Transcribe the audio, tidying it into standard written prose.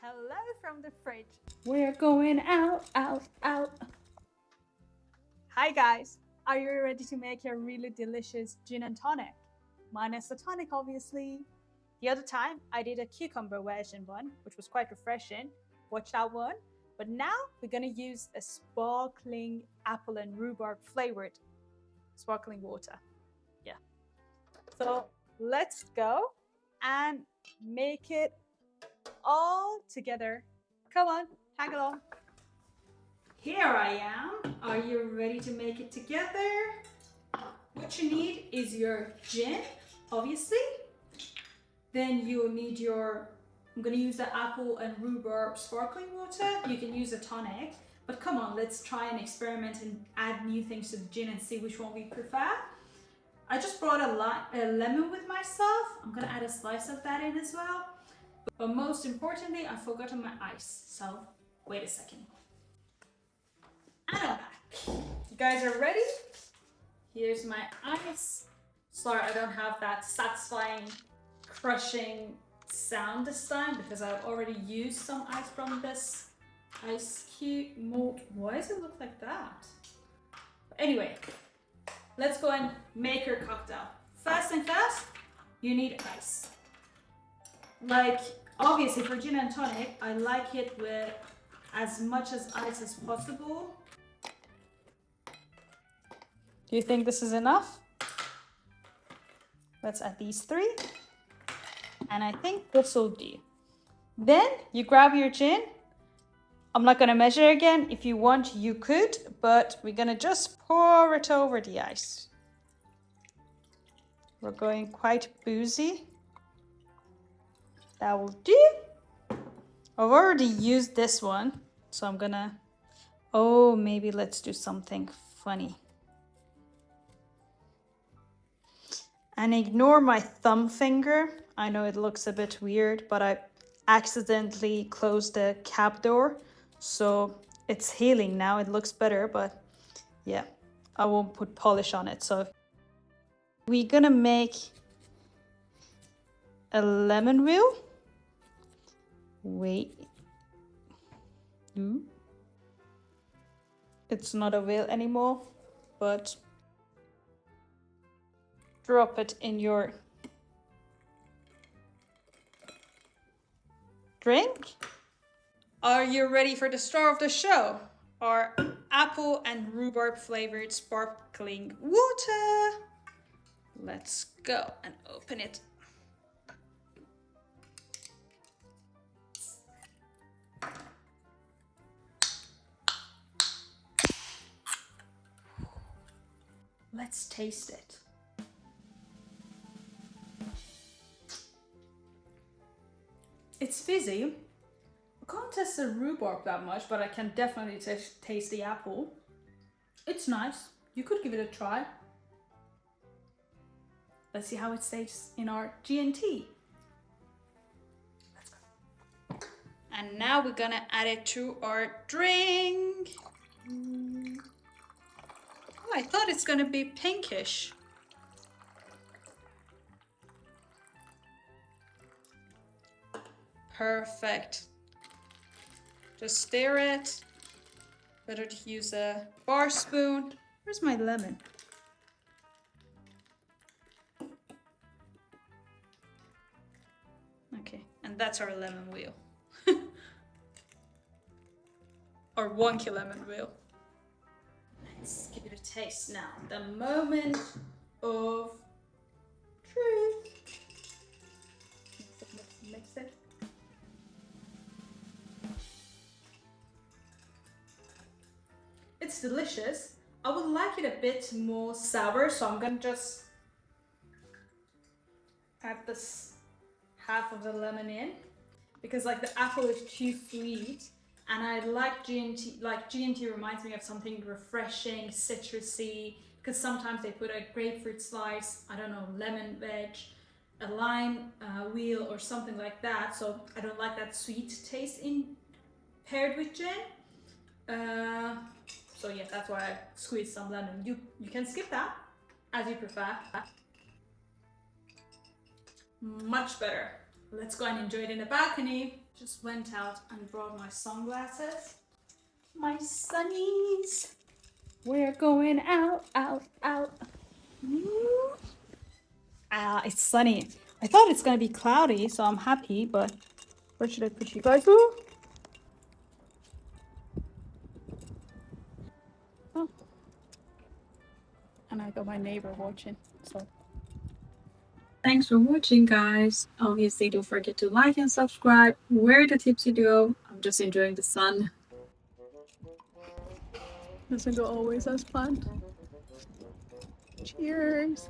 Hello from the fridge. We're going out, out, out. Hi guys, are you ready to make your really delicious gin and tonic? Minus the tonic, obviously. The other time I did a cucumber version one, which was quite refreshing. Watch that one. But now we're gonna use a sparkling apple and rhubarb flavored sparkling water. Yeah. So let's go and make it all together. Come on, tag along. Here I am. Are you ready to make it together? What you need is your gin, obviously. Then you'll need your, I'm gonna use the apple and rhubarb sparkling water. You can use a tonic, but come on, let's try and experiment and add new things to the gin and see which one we prefer. I just brought a lemon with myself. I'm gonna add a slice of that in as well. But most importantly, I forgot my ice. So wait a second. And I'm back. You guys are ready? Here's my ice. Sorry, I don't have that satisfying crushing sound this time because I've already used some ice from this ice cube mold. Why does it look like that? Anyway, let's go and make your cocktail. First thing first, you need ice. Like, obviously for gin and tonic, I like it with as much as ice as possible. Do you think this is enough? Let's add these 3. And I think this will do. Then you grab your gin. I'm not gonna measure again. If you want, you could, but we're gonna just pour it over the ice. We're going quite boozy. That will do. I've already used this one, so I'm gonna, oh, maybe let's do something funny. And ignore my thumb finger. I know it looks a bit weird, but I accidentally closed the cap door. So it's healing now, it looks better, but yeah, I won't put polish on it. So we're gonna make a lemon wheel. Wait. It's not a wheel anymore, but drop it in your drink. Are you ready for the star of the show? Our apple and rhubarb flavored sparkling water. Let's go and open it. Let's taste it. It's fizzy. I can't taste the rhubarb that much, but I can definitely taste the apple. It's nice. You could give it a try. Let's see how it tastes in our G&T. Let's go. And now we're gonna add it to our drink. Oh, I thought it's gonna be pinkish. Perfect. Just stir it. Better to use a bar spoon. Where's my lemon? Okay, and that's our lemon wheel. Our wonky lemon wheel. Let's give it a taste now. The moment of truth. Mix it. It's delicious. I would like it a bit more sour, so I'm gonna just add this half of the lemon in because like the apple is too sweet, and I like G&T. Like G&T reminds me of something refreshing, citrusy. Because sometimes they put a grapefruit slice, I don't know, lemon wedge, a lime wheel, or something like that. So I don't like that sweet taste in paired with gin. So yeah, that's why I squeezed some lemon. You can skip that as you prefer. Much better. Let's go and enjoy it in the balcony. Just went out and brought my sunglasses. My sunnies. We're going out, out, out. It's sunny. I thought it's gonna be cloudy, so I'm happy, but where should I put you guys? Oh. And I got my neighbor watching, so. Thanks for watching, guys. Obviously, don't forget to like and subscribe. We're the Tipsy Duo. I'm just enjoying the sun. Doesn't go always as planned. Cheers.